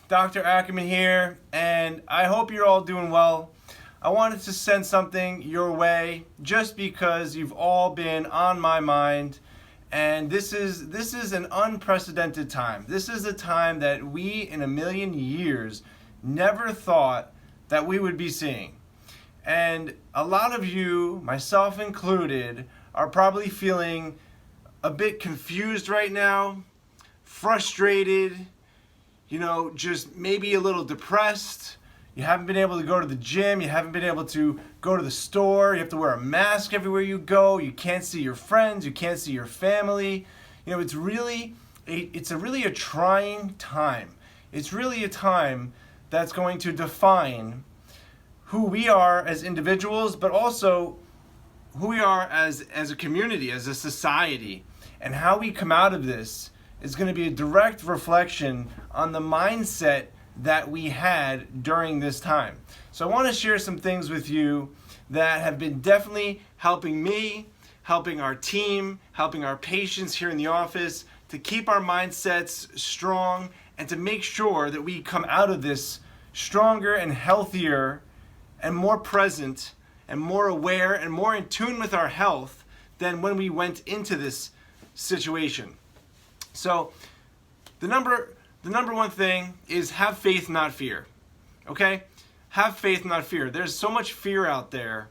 Dr. Ackerman here, and I hope you're all doing well. I wanted to send something your way just because you've all been on my mind, and this is an unprecedented time. This is a time that we in a million years never thought that we would be seeing. And a lot of you, myself included, are probably feeling a bit confused right now, frustrated, just maybe a little depressed. You haven't been able to go to the gym, you haven't been able to go to the store, you have to wear a mask everywhere you go, you can't see your friends, you can't see your family. It's a really a trying time. It's really a time that's going to define who we are as individuals, but also who we are as a community, as a society. And how we come out of this is going to be a direct reflection on the mindset that we had during this time. So I want to share some things with you that have been definitely helping me, helping our team, helping our patients here in the office to keep our mindsets strong and to make sure that we come out of this stronger and healthier and more present and more aware and more in tune with our health than when we went into this situation. So the number one thing is have faith, not fear. Okay? Have faith, not fear. There's so much fear out there,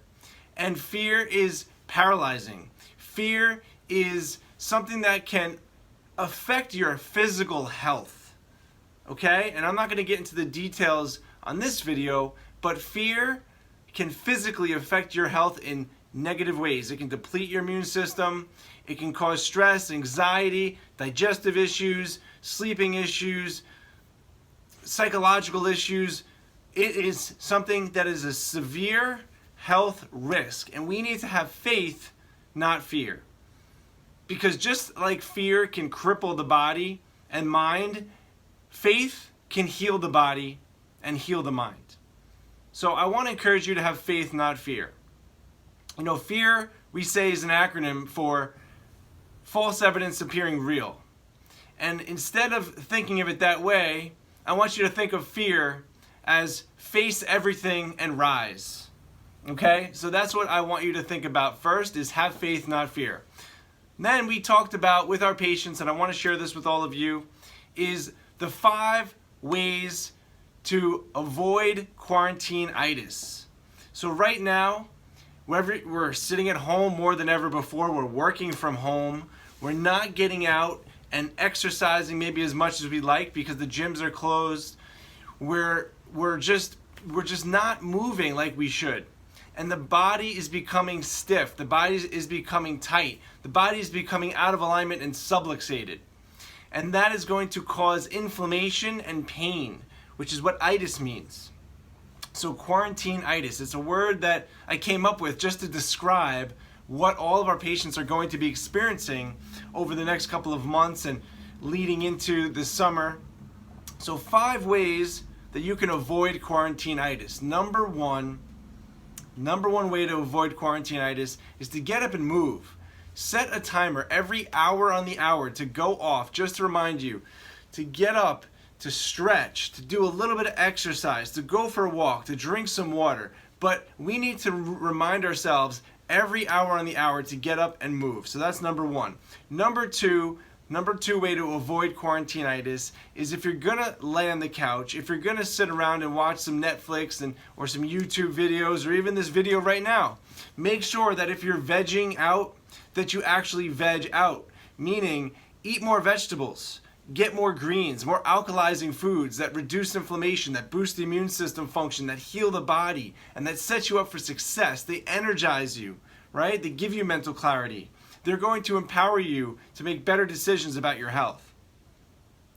and fear is paralyzing. Fear is something that can affect your physical health. Okay? And I'm not going to get into the details on this video, but fear can physically affect your health in negative ways. It can deplete your immune system. It can cause stress, anxiety, digestive issues, sleeping issues, psychological issues. It is something that is a severe health risk, and we need to have faith, not fear. Because just like fear can cripple the body and mind, faith can heal the body and heal the mind. So I want to encourage you to have faith, not fear. Fear, we say, is an acronym for false evidence appearing real. And instead of thinking of it that way, I want you to think of fear as face everything and rise. Okay? So that's what I want you to think about first, is have faith, not fear. Then we talked about with our patients, and I want to share this with all of you, is the 5 ways to avoid quarantine-itis. So right now, we're sitting at home more than ever before. We're working from home. We're not getting out and exercising maybe as much as we like because the gyms are closed. We're just not moving like we should. And the body is becoming stiff. The body is becoming tight. The body is becoming out of alignment and subluxated. And that is going to cause inflammation and pain, which is what itis means. So quarantine-itis, it's a word that I came up with just to describe what all of our patients are going to be experiencing over the next couple of months and leading into the summer. So 5 ways that you can avoid quarantine-itis. Number one way to avoid quarantine-itis is to get up and move. Set a timer every hour on the hour to go off, just to remind you, to get up, to stretch, to do a little bit of exercise, to go for a walk, to drink some water. But we need to remind ourselves every hour on the hour to get up and move. So that's number 1. Number two way to avoid quarantine-itis is if you're gonna lay on the couch, if you're gonna sit around and watch some Netflix or some YouTube videos, or even this video right now, make sure that if you're vegging out, that you actually veg out. Meaning, eat more vegetables. Get more greens, more alkalizing foods that reduce inflammation, that boost the immune system function, that heal the body, and that set you up for success. They energize you, right? They give you mental clarity. They're going to empower you to make better decisions about your health.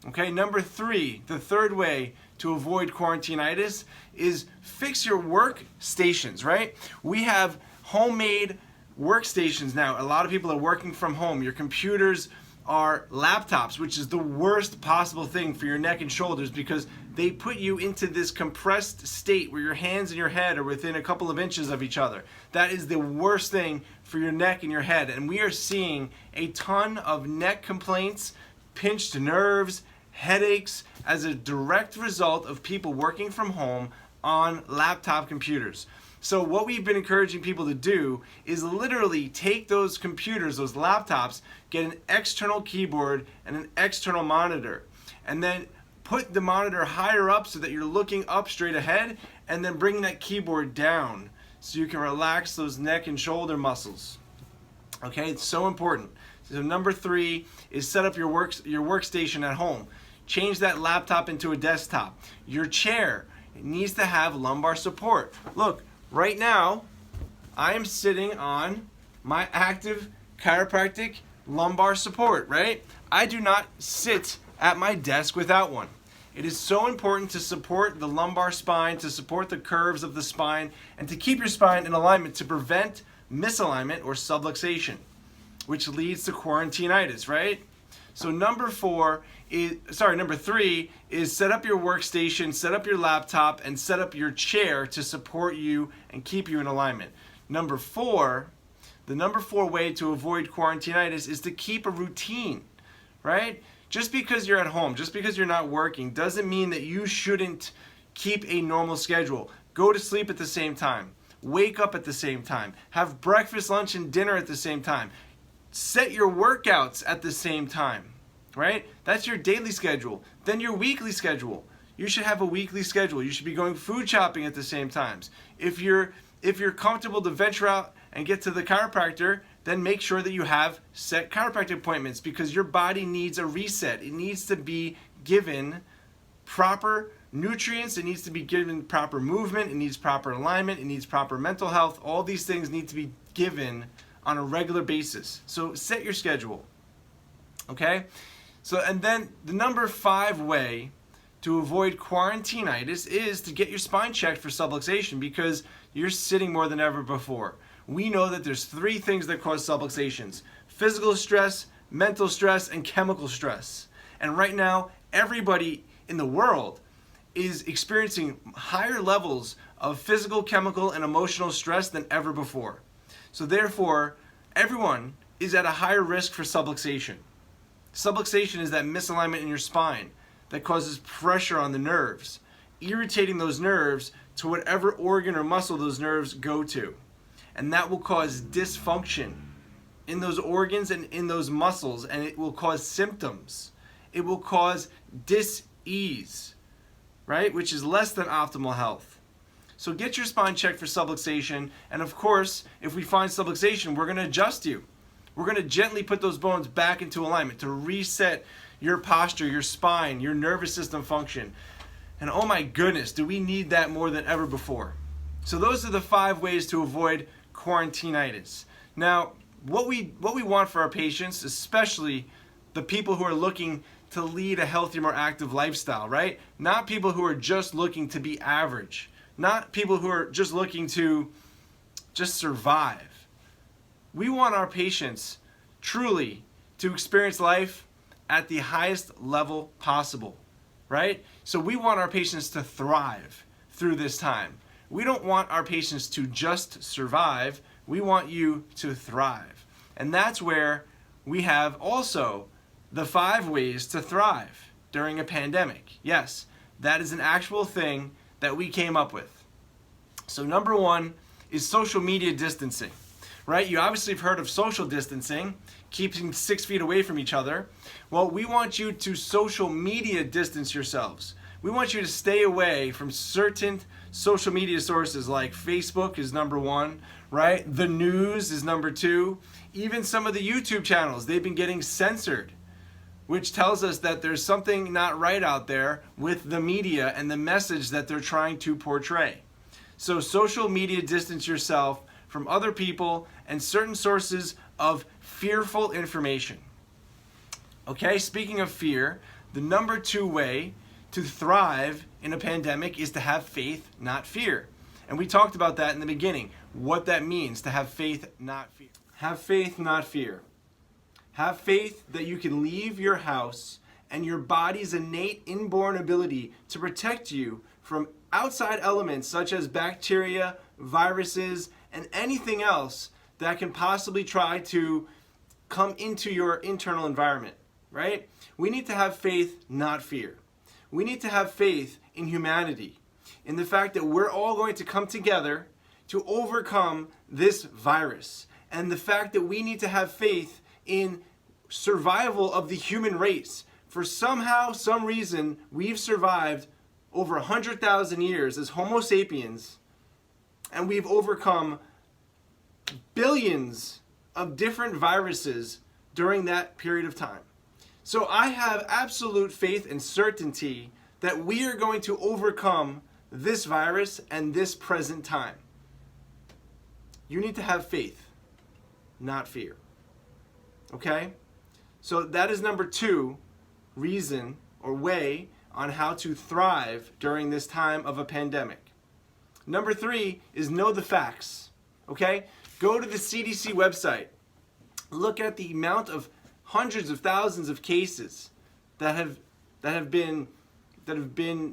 Okay, number 3, the third way to avoid quarantine-itis is fix your workstations, right? We have homemade workstations now. A lot of people are working from home. Your computers are laptops, which is the worst possible thing for your neck and shoulders because they put you into this compressed state where your hands and your head are within a couple of inches of each other. That is the worst thing for your neck and your head. And we are seeing a ton of neck complaints, pinched nerves, headaches as a direct result of people working from home on laptop computers. So what we've been encouraging people to do is literally take those computers, those laptops, get an external keyboard and an external monitor, and then put the monitor higher up so that you're looking up straight ahead, and then bring that keyboard down so you can relax those neck and shoulder muscles. Okay, it's so important. So number 3 is set up your workstation at home. Change that laptop into a desktop. Your chair, it needs to have lumbar support. Look, right now, I am sitting on my active chiropractic lumbar support, right? I do not sit at my desk without one. It is so important to support the lumbar spine, to support the curves of the spine, and to keep your spine in alignment to prevent misalignment or subluxation, which leads to quarantinitis, right? So number 3 is set up your workstation, set up your laptop, and set up your chair to support you and keep you in alignment. Number 4, the number 4 way to avoid quarantinitis is to keep a routine, right? Just because you're at home, just because you're not working, doesn't mean that you shouldn't keep a normal schedule. Go to sleep at the same time. Wake up at the same time. Have breakfast, lunch, and dinner at the same time. Set your workouts at the same time, right? That's your daily schedule. Then your weekly schedule. You should have a weekly schedule. You should be going food shopping at the same times. If you're comfortable to venture out and get to the chiropractor, then make sure that you have set chiropractic appointments, because your body needs a reset. It needs to be given proper nutrients, it needs to be given proper movement, it needs proper alignment, it needs proper mental health. All these things need to be given on a regular basis. So set your schedule. Okay? So, and then the number 5 way to avoid quarantinitis is to get your spine checked for subluxation, because you're sitting more than ever before. We know that there's 3 things that cause subluxations: physical stress, mental stress, and chemical stress. And right now, everybody in the world is experiencing higher levels of physical, chemical, and emotional stress than ever before. So therefore, everyone is at a higher risk for subluxation. Subluxation is that misalignment in your spine that causes pressure on the nerves, irritating those nerves to whatever organ or muscle those nerves go to. And that will cause dysfunction in those organs and in those muscles, and it will cause symptoms. It will cause dis-ease, right? Which is less than optimal health. So get your spine checked for subluxation, and of course, if we find subluxation, we're going to adjust you. We're going to gently put those bones back into alignment to reset your posture, your spine, your nervous system function. And oh my goodness, do we need that more than ever before. So those are the 5 ways to avoid quarantinitis. Now, what we want for our patients, especially the people who are looking to lead a healthier, more active lifestyle, right? Not people who are just looking to be average. Not people who are just looking to just survive. We want our patients truly to experience life at the highest level possible, right? So we want our patients to thrive through this time. We don't want our patients to just survive. We want you to thrive. And that's where we have also the 5 ways to thrive during a pandemic. Yes, that is an actual thing that we came up with. So number 1 is social media distancing, right? You obviously have heard of social distancing, keeping 6 feet away from each other. Well, we want you to social media distance yourselves. We want you to stay away from certain social media sources, like Facebook is number 1, right? The news is number 2. Even some of the YouTube channels, they've been getting censored, which tells us that there's something not right out there with the media and the message that they're trying to portray. So social media distance yourself from other people and certain sources of fearful information. Okay, speaking of fear, the number 2 way to thrive in a pandemic is to have faith, not fear. And we talked about that in the beginning, what that means to have faith, not fear. Have faith, not fear. Have faith that you can leave your house and your body's innate inborn ability to protect you from outside elements such as bacteria, viruses, and anything else that can possibly try to come into your internal environment, right? We need to have faith, not fear. We need to have faith in humanity, in the fact that we're all going to come together to overcome this virus, and the fact that we need to have faith in survival of the human race. For somehow, some reason, we've survived over 100,000 years as Homo sapiens, and we've overcome billions of different viruses during that period of time. So I have absolute faith and certainty that we are going to overcome this virus and this present time. You need to have faith, not fear. Okay? So that is number 2 reason or way on how to thrive during this time of a pandemic. Number 3 is know the facts. Okay? Go to the CDC website. Look at the amount of hundreds of thousands of cases that have been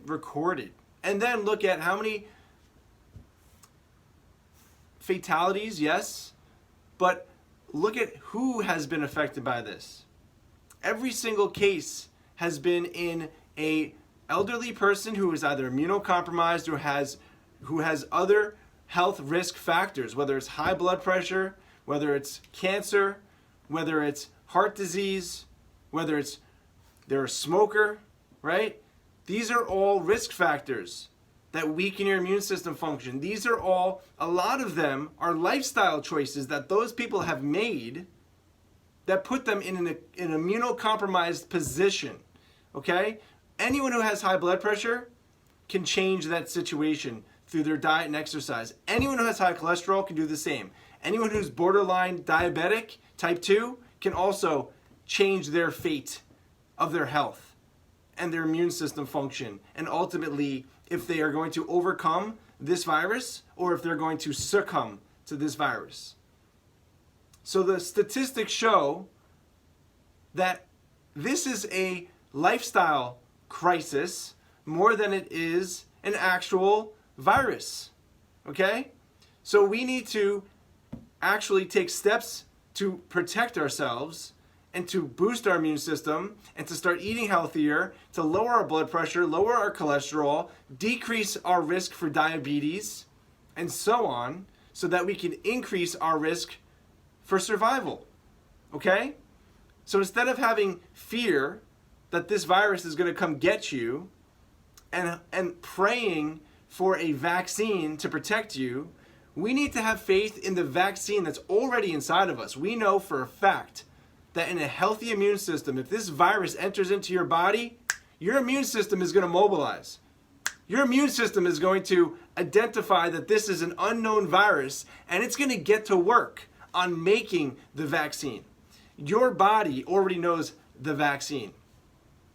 recorded. And then look at how many fatalities, yes, but look at who has been affected by this. Every single case has been in a elderly person who is either immunocompromised or who has other health risk factors, whether it's high blood pressure, whether it's cancer, whether it's heart disease, whether they're a smoker, right? These are all risk factors that weaken your immune system function. These are all, a lot of them are lifestyle choices that those people have made that put them in an immunocompromised position, okay? Anyone who has high blood pressure can change that situation through their diet and exercise. Anyone who has high cholesterol can do the same. Anyone who's borderline diabetic, type 2, can also change their fate of their health and their immune system function, and ultimately if they are going to overcome this virus or if they're going to succumb to this virus. So the statistics show that this is a lifestyle crisis more than it is an actual virus, okay? So we need to actually take steps to protect ourselves and to boost our immune system and to start eating healthier, to lower our blood pressure, lower our cholesterol, decrease our risk for diabetes, and so on, so that we can increase our risk for survival, okay? So instead of having fear that this virus is going to come get you and praying for a vaccine to protect you, we need to have faith in the vaccine that's already inside of us. We know for a fact that in a healthy immune system, if this virus enters into your body, your immune system is going to mobilize. Your immune system is going to identify that this is an unknown virus, and it's going to get to work on making the vaccine. Your body already knows the vaccine,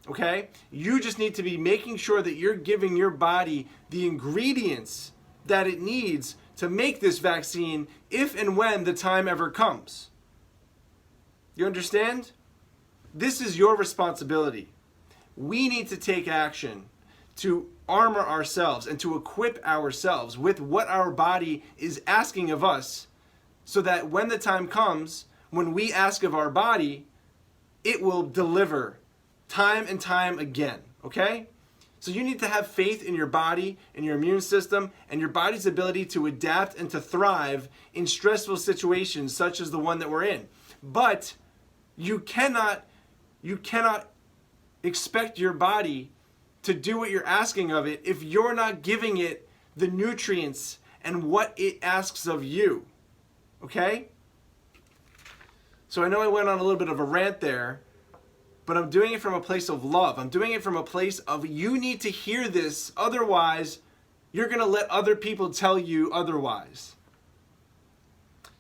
okay? You just need to be making sure that you're giving your body the ingredients that it needs to make this vaccine if and when the time ever comes. You understand? This is your responsibility. We need to take action to armor ourselves and to equip ourselves with what our body is asking of us, so that when the time comes, when we ask of our body, it will deliver time and time again, okay? So you need to have faith in your body, in your immune system, and your body's ability to adapt and to thrive in stressful situations such as the one that we're in. But you cannot expect your body to do what you're asking of it if you're not giving it the nutrients and what it asks of you. Okay? So I know I went on a little bit of a rant there, but I'm doing it from a place of love. I'm doing it from a place of you need to hear this, otherwise you're going to let other people tell you otherwise.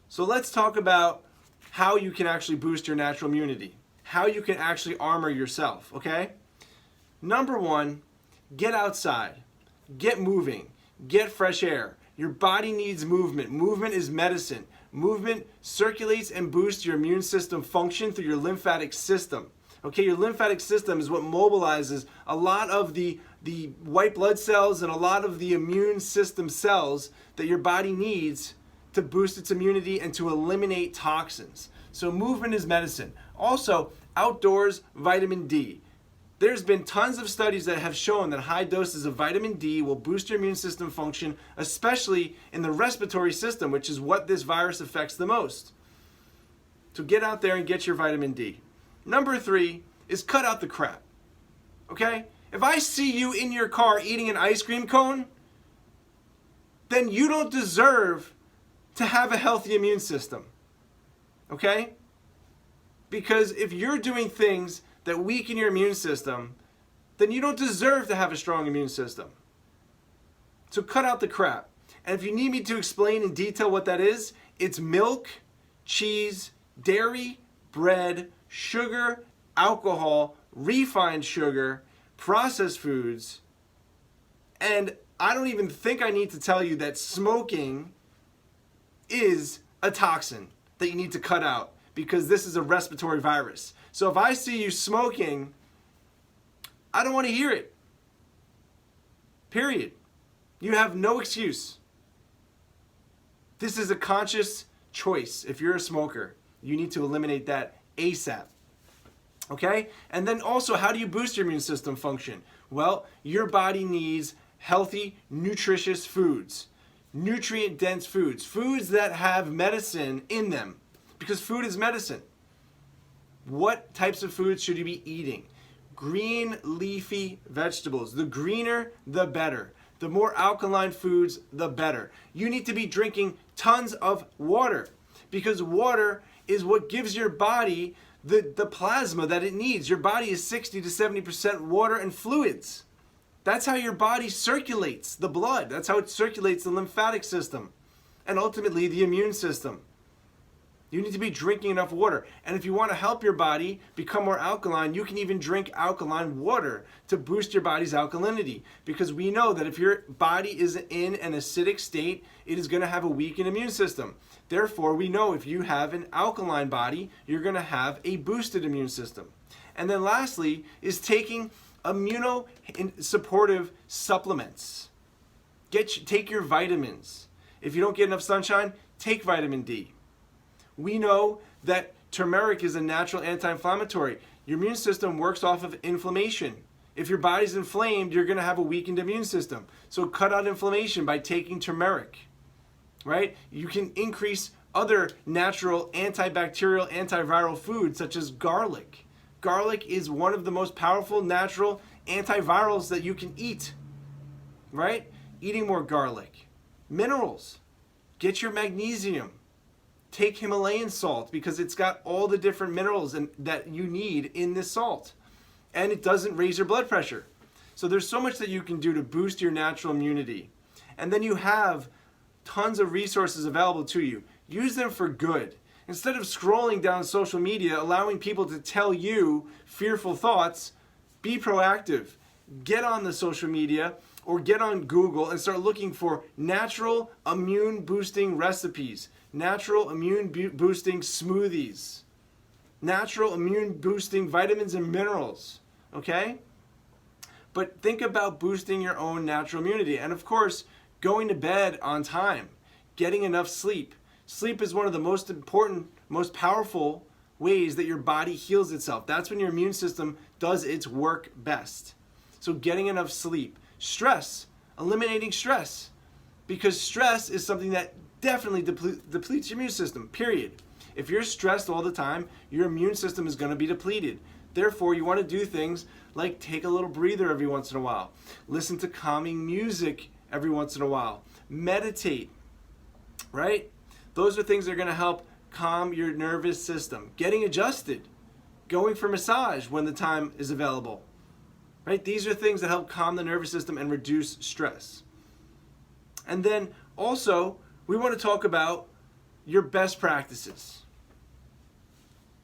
So let's talk about how you can actually boost your natural immunity, how you can actually armor yourself, okay? Number 1, get outside, get moving, get fresh air. Your body needs movement. Movement is medicine. Movement circulates and boosts your immune system function through your lymphatic system. Okay, your lymphatic system is what mobilizes a lot of the white blood cells and a lot of the immune system cells that your body needs to boost its immunity and to eliminate toxins. So movement is medicine. Also, outdoors vitamin D. There's been tons of studies that have shown that high doses of vitamin D will boost your immune system function, especially in the respiratory system, which is what this virus affects the most. So get out there and get your vitamin D. Number 3 is cut out the crap. Okay? If I see you in your car eating an ice cream cone, then you don't deserve to have a healthy immune system. Okay? Because if you're doing things that weaken your immune system, then you don't deserve to have a strong immune system. So cut out the crap. And if you need me to explain in detail what that is, it's milk, cheese, dairy, bread, sugar, alcohol, refined sugar, processed foods, and I don't even think I need to tell you that smoking is a toxin that you need to cut out because this is a respiratory virus. So if I see you smoking, I don't want to hear it. Period. You have no excuse. This is a conscious choice. If you're a smoker, you need to eliminate that ASAP. Okay? And then also, how do you boost your immune system function? Well, your body needs healthy, nutritious foods, nutrient-dense foods, foods that have medicine in them, because food is medicine. What types of foods should you be eating? Green leafy vegetables. The greener, the better. The more alkaline foods, the better. You need to be drinking tons of water, because water is what gives your body the plasma that it needs. Your body is 60 to 70% water and fluids. That's how your body circulates the blood. That's how it circulates the lymphatic system and ultimately the immune system. You need to be drinking enough water. And if you want to help your body become more alkaline, you can even drink alkaline water to boost your body's alkalinity. Because we know that if your body is in an acidic state, it is going to have a weakened immune system. Therefore, we know if you have an alkaline body, you're going to have a boosted immune system. And then lastly is taking immunosupportive supplements. Take your vitamins. If you don't get enough sunshine, take vitamin D. We know that turmeric is a natural anti-inflammatory. Your immune system works off of inflammation. If your body's inflamed, you're going to have a weakened immune system. So cut out inflammation by taking turmeric, right? You can increase other natural antibacterial, antiviral foods such as garlic. Garlic is one of the most powerful natural antivirals that you can eat, right? Eating more garlic. Minerals. Get your magnesium. Take Himalayan salt because it's got all the different minerals that you need in this salt. And it doesn't raise your blood pressure. So there's so much that you can do to boost your natural immunity. And then you have tons of resources available to you. Use them for good. Instead of scrolling down social media, allowing people to tell you fearful thoughts, be proactive. Get on the social media or get on Google and start looking for natural immune boosting recipes, natural immune boosting smoothies, natural immune boosting vitamins and minerals, okay? But think about boosting your own natural immunity. And of course, going to bed on time, getting enough sleep. Sleep is one of the most important, most powerful ways that your body heals itself. That's when your immune system does its work best. So getting enough sleep. Stress, eliminating stress. Because stress is something that definitely depletes your immune system, period. If you're stressed all the time, your immune system is going to be depleted. Therefore, you want to do things like take a little breather every once in a while. Listen to calming music every once in a while. Meditate, right? Those are things that are going to help calm your nervous system. Getting adjusted. Going for massage when the time is available. Right? These are things that help calm the nervous system and reduce stress. And then also, we want to talk about your best practices.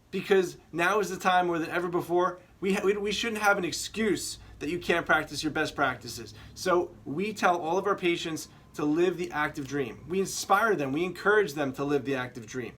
Because now is the time more than ever before, we shouldn't have an excuse that you can't practice your best practices. So we tell all of our patients to live the active dream. We inspire them, we encourage them to live the active dream.